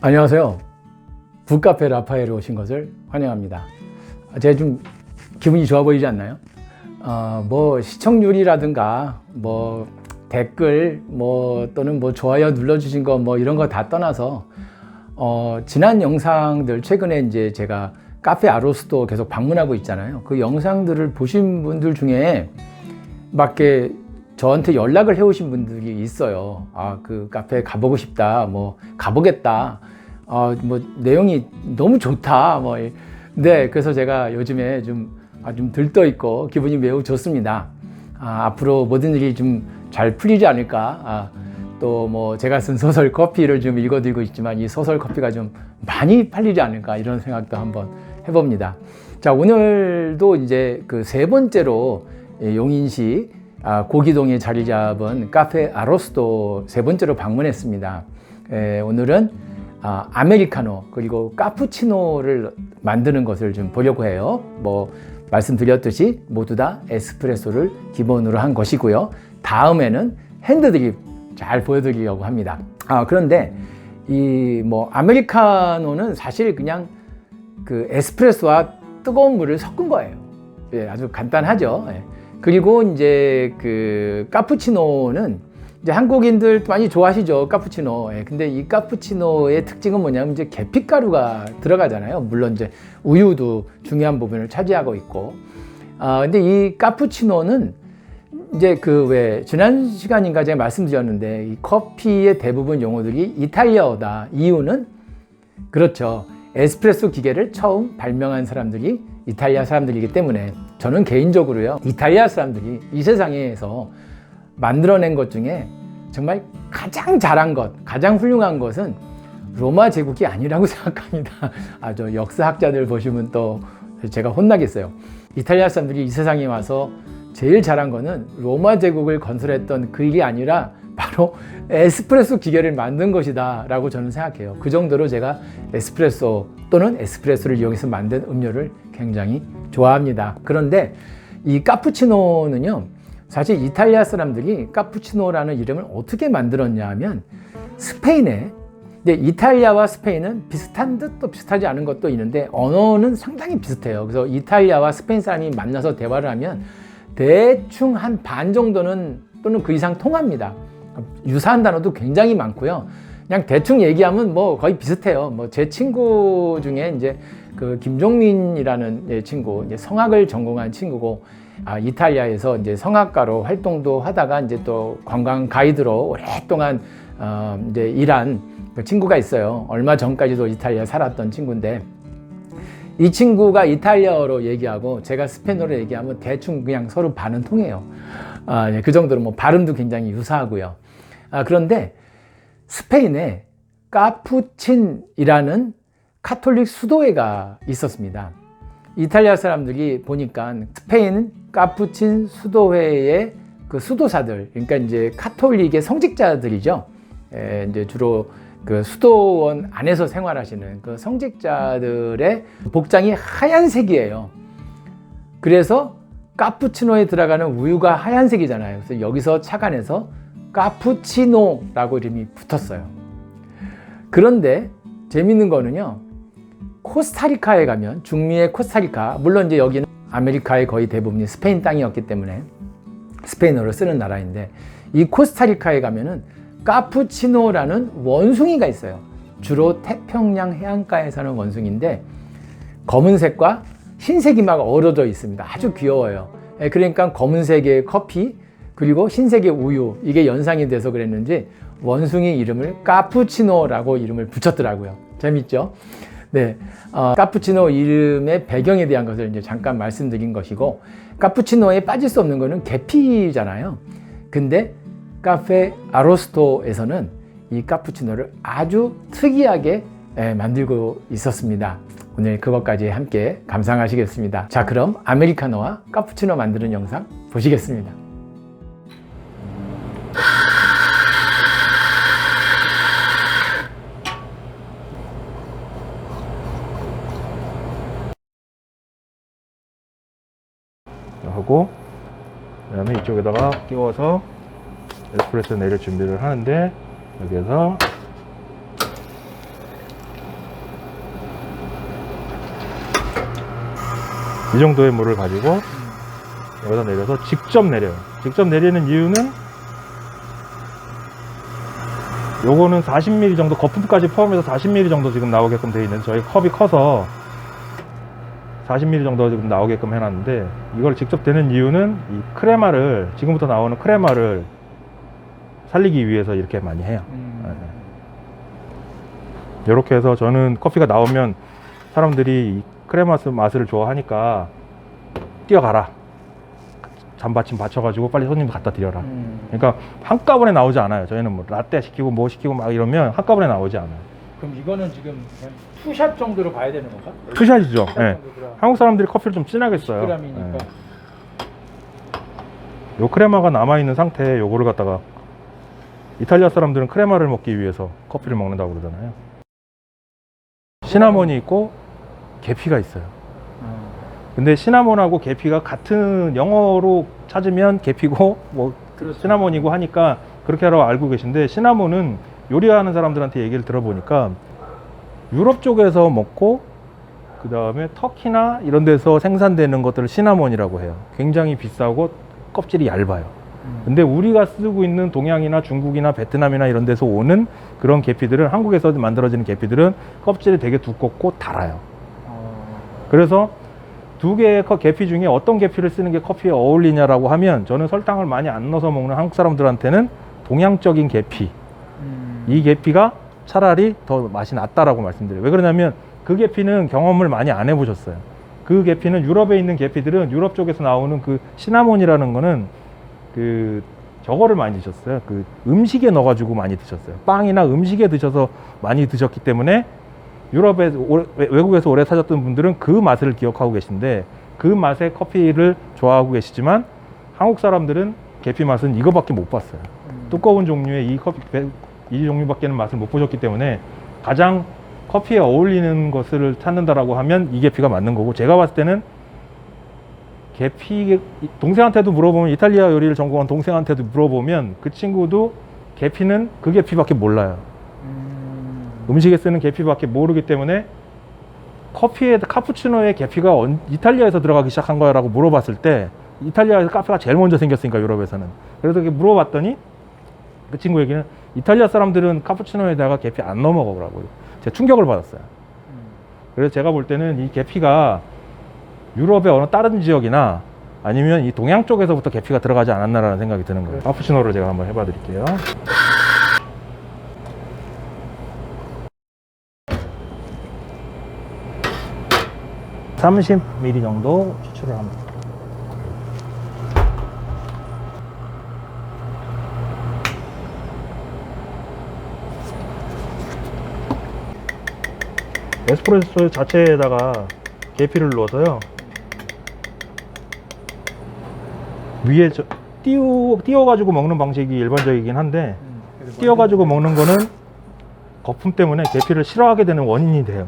안녕하세요. 북카페 라파엘에 오신 것을 환영합니다. 제가 좀 기분이 좋아 보이지 않나요? 뭐 시청률이라든가 뭐 댓글 또는 좋아요 눌러주신 거 이런 거 다 떠나서 지난 영상들 최근에 이제 제가 카페 아로스도 계속 방문하고 있잖아요. 그 영상들을 보신 분들 중에 밖에 저한테 연락을 해오신 분들이 있어요. 그 카페 가보고 싶다, 가보겠다, 내용이 너무 좋다, 네, 그래서 제가 요즘에 좀 들떠 있고 기분이 매우 좋습니다. 앞으로 모든 일이 좀 잘 풀리지 않을까. 또 제가 쓴 소설 커피를 좀 읽어드리고 있지만 이 소설 커피가 좀 많이 팔리지 않을까 이런 생각도 한번 해봅니다. 자, 오늘도 이제 그 세 번째로 용인시 고기동에 자리 잡은 카페 아로스도 세 번째로 방문했습니다. 오늘은 아메리카노 그리고 카푸치노를 만드는 것을 좀 보려고 해요. 말씀드렸듯이 모두 다 에스프레소를 기본으로 한 것이고요. 다음에는 핸드드립 잘 보여드리려고 합니다. 그런데 이 아메리카노는 사실 그냥 그 에스프레소와 뜨거운 물을 섞은 거예요. 예, 아주 간단하죠. 예. 그리고 이제 그 카푸치노는 이제 한국인들 많이 좋아하시죠, 카푸치노. 예, 근데 이 카푸치노의 특징은 뭐냐면 이제 계피가루가 들어가잖아요. 물론 이제 우유도 중요한 부분을 차지하고 있고. 근데 이 카푸치노는 이제 지난 시간인가 제가 말씀드렸는데 이 커피의 대부분 용어들이 이탈리아어다. 이유는 그렇죠. 에스프레소 기계를 처음 발명한 사람들이 이탈리아 사람들이기 때문에 저는 개인적으로요, 이탈리아 사람들이 이 세상에서 만들어낸 것 중에 정말 가장 잘한 것, 가장 훌륭한 것은 로마 제국이 아니라고 생각합니다. 저 역사학자들 보시면 또 제가 혼나겠어요. 이탈리아 사람들이 이 세상에 와서 제일 잘한 거는 로마 제국을 건설했던 그 일이 아니라 바로 에스프레소 기계를 만든 것이다 라고 저는 생각해요. 그 정도로 제가 에스프레소 또는 에스프레소를 이용해서 만든 음료를 굉장히 좋아합니다. 그런데 이 카푸치노는요, 사실 이탈리아 사람들이 카푸치노라는 이름을 어떻게 만들었냐 하면 스페인에, 근데 이탈리아와 스페인은 비슷한 듯 또 비슷하지 않은 것도 있는데 언어는 상당히 비슷해요. 그래서 이탈리아와 스페인 사람이 만나서 대화를 하면 대충 한 반 정도는 또는 그 이상 통합니다. 유사한 단어도 굉장히 많고요. 그냥 대충 얘기하면 거의 비슷해요. 제 친구 중에 이제 그 김종민이라는 친구, 이제 성악을 전공한 친구고, 이탈리아에서 이제 성악가로 활동도 하다가 이제 또 관광 가이드로 오랫동안 이제 일한 그 친구가 있어요. 얼마 전까지도 이탈리아에 살았던 친구인데, 이 친구가 이탈리아어로 얘기하고 제가 스페인어로 얘기하면 대충 그냥 서로 반은 통해요. 그 정도로 발음도 굉장히 유사하고요. 그런데 스페인에 카푸친이라는 카톨릭 수도회가 있었습니다. 이탈리아 사람들이 보니까 스페인 카푸친 수도회의 그 수도사들, 그러니까 이제 카톨릭의 성직자들이죠. 이제 주로 그 수도원 안에서 생활하시는 그 성직자들의 복장이 하얀색이에요. 그래서 카푸치노에 들어가는 우유가 하얀색이잖아요. 그래서 여기서 착안해서 카푸치노라고 이름이 붙었어요. 그런데 재밌는 거는요, 코스타리카에 가면, 중미의 코스타리카, 물론 이제 여기는 아메리카의 거의 대부분이 스페인 땅이었기 때문에 스페인어를 쓰는 나라인데, 이 코스타리카에 가면은 카푸치노라는 원숭이가 있어요. 주로 태평양 해안가에 사는 원숭이인데 검은색과 흰색이 막 어우러져 있습니다. 아주 귀여워요. 그러니까 검은색의 커피 그리고 흰색의 우유, 이게 연상이 돼서 그랬는지 원숭이 이름을 카푸치노라고 이름을 붙였더라고요. 재밌죠? 네, 카푸치노 이름의 배경에 대한 것을 이제 잠깐 말씀드린 것이고, 카푸치노에 빠질 수 없는 거는 계피잖아요. 근데 카페 아로스토에서는 이 카푸치노를 아주 특이하게 만들고 있었습니다. 오늘 그것까지 함께 감상하시겠습니다. 자, 그럼 아메리카노와 카푸치노 만드는 영상 보시겠습니다. 하고, 그 다음에 이쪽에다가 끼워서 에스프레소 내릴 준비를 하는데, 여기에서 이 정도의 물을 가지고 여기다 내려서 직접 내려요. 직접 내리는 이유는 요거는 40ml 정도, 거품까지 포함해서 40ml 정도 지금 나오게끔 되어 있는, 저희 컵이 커서 40ml 정도 지금 나오게끔 해놨는데, 이걸 직접 되는 이유는 이 크레마를, 지금부터 나오는 크레마를 살리기 위해서 이렇게 많이 해요. 이렇게 해서 저는 커피가 나오면 사람들이 이 크레마 맛을 좋아하니까 뛰어가라, 잔받침 받쳐가지고 빨리 손님 갖다 드려라. 그러니까 한꺼번에 나오지 않아요. 저희는 뭐 라떼 시키고 뭐 시키고 막 이러면 한꺼번에 나오지 않아요. 그럼 이거는 지금 그냥 투샷 정도로 봐야 되는 건가? 투샷이죠. 투샷 네. 정도구나. 한국 사람들이 커피를 좀 진하게 써요. 10g이니까. 요 크레마가 남아있는 상태에 요거를 갖다가, 이탈리아 사람들은 크레마를 먹기 위해서 커피를 먹는다고 그러잖아요. 시나몬이 있고 계피가 있어요. 근데 시나몬하고 계피가 같은, 영어로 찾으면 계피고 뭐 그렇죠. 시나몬이고 하니까 그렇게 하라고 알고 계신데, 시나몬은 요리하는 사람들한테 얘기를 들어보니까 유럽 쪽에서 먹고 그 다음에 터키나 이런 데서 생산되는 것들을 시나몬이라고 해요. 굉장히 비싸고 껍질이 얇아요. 근데 우리가 쓰고 있는 동양이나 중국이나 베트남이나 이런 데서 오는 그런 계피들은, 한국에서 만들어지는 계피들은 껍질이 되게 두껍고 달아요. 그래서 두 개의 계피 중에 어떤 계피를 쓰는 게 커피에 어울리냐라고 하면, 저는 설탕을 많이 안 넣어서 먹는 한국 사람들한테는 동양적인 계피, 이 계피가 차라리 더 맛이 낫다라고 말씀드려요. 왜 그러냐면 그 계피는 경험을 많이 안 해보셨어요. 그 계피는, 유럽에 있는 계피들은, 유럽 쪽에서 나오는 그 시나몬이라는 거는 그 저거를 많이 드셨어요. 그 음식에 넣어가지고 많이 드셨어요. 빵이나 음식에 드셔서 많이 드셨기 때문에, 유럽에, 외국에서 오래 사셨던 분들은 그 맛을 기억하고 계신데, 그 맛의 커피를 좋아하고 계시지만 한국 사람들은 계피 맛은 이거밖에 못 봤어요. 두꺼운 종류의 이 커피, 이 종류밖에는 맛을 못 보셨기 때문에, 가장 커피에 어울리는 것을 찾는다라고 하면 이 계피가 맞는 거고, 제가 봤을 때는 계피, 동생한테도 물어보면, 이탈리아 요리를 전공한 동생한테도 물어보면 그 친구도 계피는 그 계피밖에 몰라요. 음식에 쓰는 계피밖에 모르기 때문에, 커피에, 카푸치노의 계피가 이탈리아에서 들어가기 시작한 거야 라고 물어봤을 때, 이탈리아에서 카페가 제일 먼저 생겼으니까, 유럽에서는. 그래서 물어봤더니 그 친구 얘기는, 이탈리아 사람들은 카푸치노에다가 계피 안 넣어 먹으라고. 제가 충격을 받았어요. 그래서 제가 볼 때는 이 계피가 유럽의 어느 다른 지역이나 아니면 이 동양 쪽에서부터 계피가 들어가지 않았나라는 생각이 드는 거예요. 카푸치노를 제가 한번 해봐 드릴게요. (30ml) 정도 추출을 합니다. 에스프레소 자체에다가 계피를 넣어서요, 위에 띄워가지고 먹는 방식이 일반적이긴 한데, 띄워가지고 먹는 거는 거품 때문에 계피를 싫어하게 되는 원인이 돼요.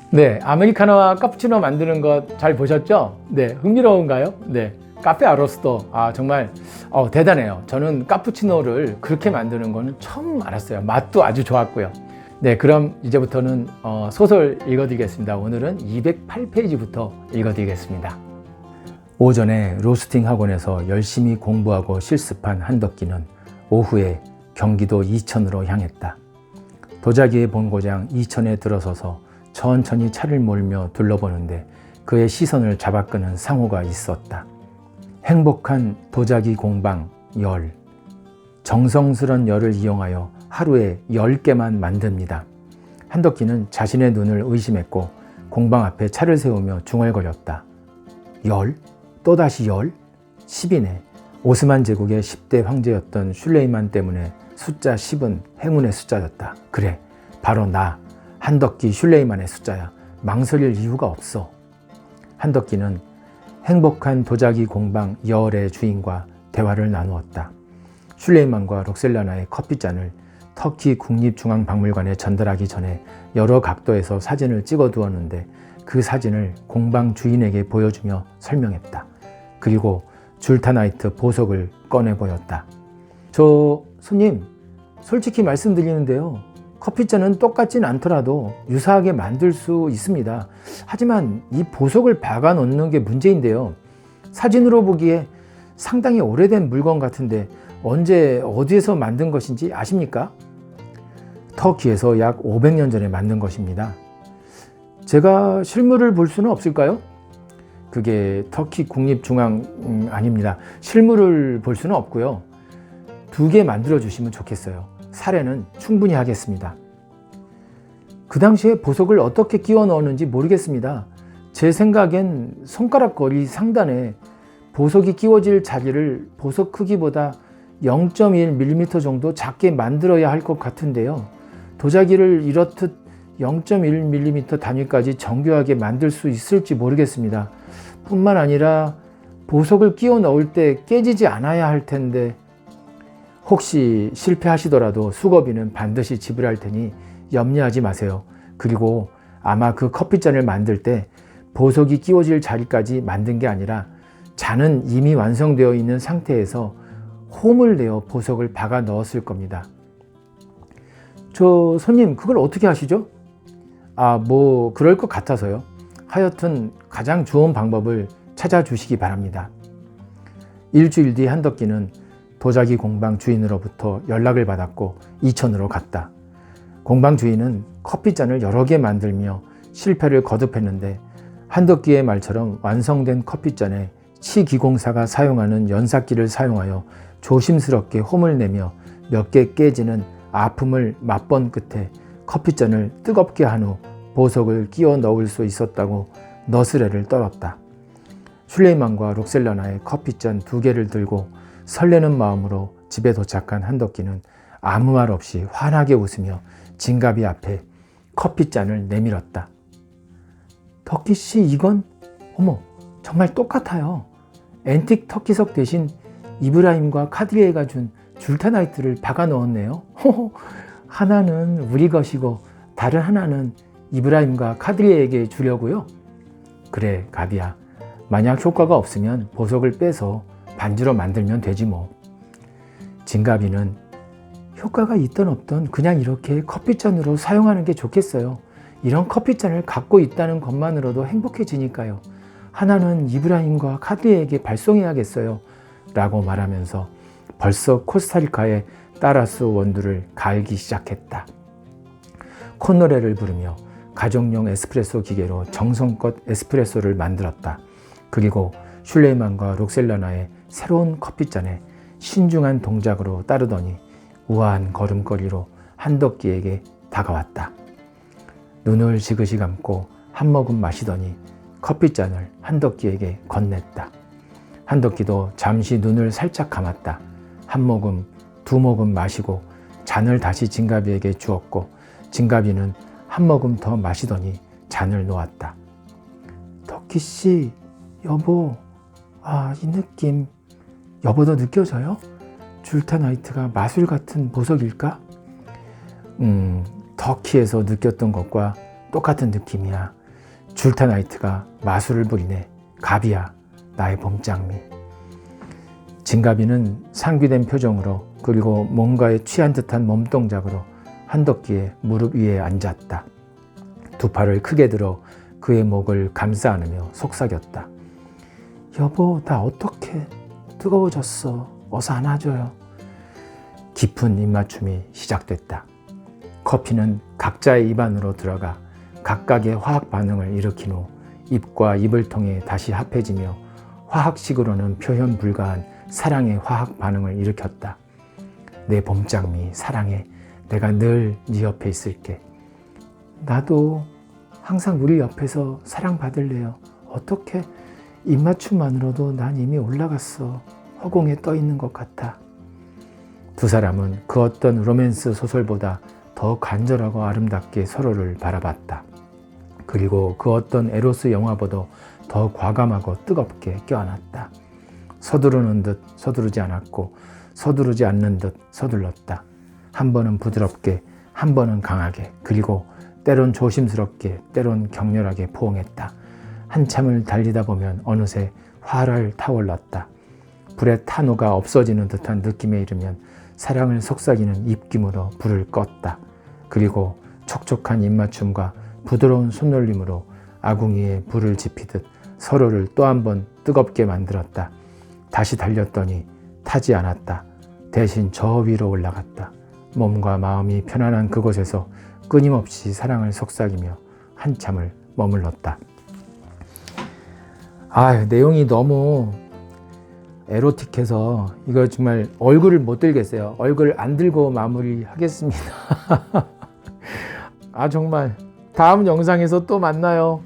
네, 아메리카노와 카푸치노 만드는 것 잘 보셨죠? 네, 흥미로운가요? 네, 카페 아로스도 정말 대단해요. 저는 카푸치노를 그렇게 만드는 거는 처음 알았어요. 맛도 아주 좋았고요. 네, 그럼 이제부터는 소설 읽어드리겠습니다. 오늘은 208페이지부터 읽어드리겠습니다. 오전에 로스팅 학원에서 열심히 공부하고 실습한 한덕기는 오후에 경기도 이천으로 향했다. 도자기의 본고장 이천에 들어서서 천천히 차를 몰며 둘러보는데 그의 시선을 잡아끄는 상호가 있었다. 행복한 도자기 공방 열. 정성스런 열을 이용하여 하루에 10개만 만듭니다. 한덕기는 자신의 눈을 의심했고 공방 앞에 차를 세우며 중얼거렸다. 열? 또다시 열? 10이네. 오스만 제국의 10대 황제였던 슐레이만 때문에 숫자 10은 행운의 숫자였다. 그래, 바로 나 한덕기 슐레이만의 숫자야. 망설일 이유가 없어. 한덕기는 행복한 도자기 공방 열의 주인과 대화를 나누었다. 슐레이만과 록셀라나의 커피잔을 터키 국립중앙박물관에 전달하기 전에 여러 각도에서 사진을 찍어 두었는데 그 사진을 공방 주인에게 보여주며 설명했다. 그리고 줄타나이트 보석을 꺼내 보였다. 저 손님, 솔직히 말씀드리는데요. 커피잔은 똑같진 않더라도 유사하게 만들 수 있습니다. 하지만 이 보석을 박아 넣는 게 문제인데요. 사진으로 보기에 상당히 오래된 물건 같은데 언제 어디에서 만든 것인지 아십니까? 터키에서 약 500년 전에 만든 것입니다. 제가 실물을 볼 수는 없을까요? 그게 터키 국립중앙 아닙니다. 실물을 볼 수는 없고요. 2개 만들어 주시면 좋겠어요. 사례는 충분히 하겠습니다. 그 당시에 보석을 어떻게 끼워 넣었는지 모르겠습니다. 제 생각엔 손가락 거리 상단에 보석이 끼워질 자리를 보석 크기보다 0.1mm 정도 작게 만들어야 할 것 같은데요. 도자기를 이렇듯 0.1mm 단위까지 정교하게 만들 수 있을지 모르겠습니다. 뿐만 아니라 보석을 끼워 넣을 때 깨지지 않아야 할 텐데 혹시 실패하시더라도 수거비는 반드시 지불할 테니 염려하지 마세요. 그리고 아마 그 커피잔을 만들 때 보석이 끼워질 자리까지 만든 게 아니라 잔은 이미 완성되어 있는 상태에서 홈을 내어 보석을 박아 넣었을 겁니다. 저 손님, 그걸 어떻게 하시죠? 뭐 그럴 것 같아서요. 하여튼 가장 좋은 방법을 찾아주시기 바랍니다. 일주일 뒤 한덕기는 도자기 공방 주인으로부터 연락을 받았고 이천으로 갔다. 공방 주인은 커피잔을 여러 개 만들며 실패를 거듭했는데 한덕기의 말처럼 완성된 커피잔에 치기공사가 사용하는 연삭기를 사용하여 조심스럽게 홈을 내며 몇 개 깨지는 아픔을 맛본 끝에 커피잔을 뜨겁게 한 후 보석을 끼워 넣을 수 있었다고 너스레를 떨었다. 슐레이만과 록셀라나의 커피잔 2개를 들고 설레는 마음으로 집에 도착한 한덕기는 아무 말 없이 환하게 웃으며 진가비 앞에 커피잔을 내밀었다. 덕기씨, 이건 어머, 정말 똑같아요. 앤틱 터키석 대신 이브라임과 카드리에가 준 줄타나이트를 박아 넣었네요. 하나는 우리 것이고 다른 하나는 이브라임과 카드리에에게 주려고요. 그래, 가비야. 만약 효과가 없으면 보석을 빼서 반지로 만들면 되지 뭐. 진가비는 효과가 있든 없든 그냥 이렇게 커피잔으로 사용하는 게 좋겠어요. 이런 커피잔을 갖고 있다는 것만으로도 행복해지니까요. 하나는 이브라임과 카드리에에게 발송해야겠어요. 라고 말하면서 벌써 코스타리카의 따라스 원두를 갈기 시작했다. 콧노래를 부르며 가정용 에스프레소 기계로 정성껏 에스프레소를 만들었다. 그리고 슐레이만과 록셀라나의 새로운 커피잔에 신중한 동작으로 따르더니 우아한 걸음걸이로 한덕기에게 다가왔다. 눈을 지그시 감고 한 모금 마시더니 커피잔을 한덕기에게 건넸다. 한덕기도 잠시 눈을 살짝 감았다. 한 모금, 2모금 마시고 잔을 다시 진가비에게 주었고 진가비는 한 모금 더 마시더니 잔을 놓았다. 덕기씨, 여보, 이 느낌 여보도 느껴져요? 줄타나이트가 마술 같은 보석일까? 터키에서 느꼈던 것과 똑같은 느낌이야. 줄타나이트가 마술을 부리네. 가비야, 나의 봄장미. 진가비는 상기된 표정으로 그리고 뭔가에 취한 듯한 몸동작으로 한덕기의 무릎 위에 앉았다. 2 팔을 크게 들어 그의 목을 감싸 안으며 속삭였다. 여보, 나 어떡해. 뜨거워졌어. 어서 안아줘요. 깊은 입맞춤이 시작됐다. 커피는 각자의 입 안으로 들어가 각각의 화학 반응을 일으킨 후 입과 입을 통해 다시 합해지며 화학식으로는 표현 불가한 사랑의 화학 반응을 일으켰다. 내 봄장미, 사랑해. 내가 늘 네 옆에 있을게. 나도 항상 우리 옆에서 사랑받을래요. 어떻게 입맞춤만으로도 난 이미 올라갔어. 허공에 떠 있는 것 같아. 두 사람은 그 어떤 로맨스 소설보다 더 간절하고 아름답게 서로를 바라봤다. 그리고 그 어떤 에로스 영화보다 더 과감하고 뜨겁게 껴안았다. 서두르는 듯 서두르지 않았고 서두르지 않는 듯 서둘렀다. 한 번은 부드럽게, 한 번은 강하게, 그리고 때론 조심스럽게, 때론 격렬하게 포옹했다. 한참을 달리다 보면 어느새 활활 타올랐다. 불의 탄호가 없어지는 듯한 느낌에 이르면 사랑을 속삭이는 입김으로 불을 껐다. 그리고 촉촉한 입맞춤과 부드러운 손놀림으로 아궁이에 불을 지피듯 서로를 또 한 번 뜨겁게 만들었다. 다시 달렸더니 타지 않았다. 대신 저 위로 올라갔다. 몸과 마음이 편안한 그곳에서 끊임없이 사랑을 속삭이며 한참을 머물렀다. 내용이 너무 에로틱해서 이거 정말 얼굴을 못 들겠어요. 얼굴 안 들고 마무리하겠습니다. 정말 다음 영상에서 또 만나요.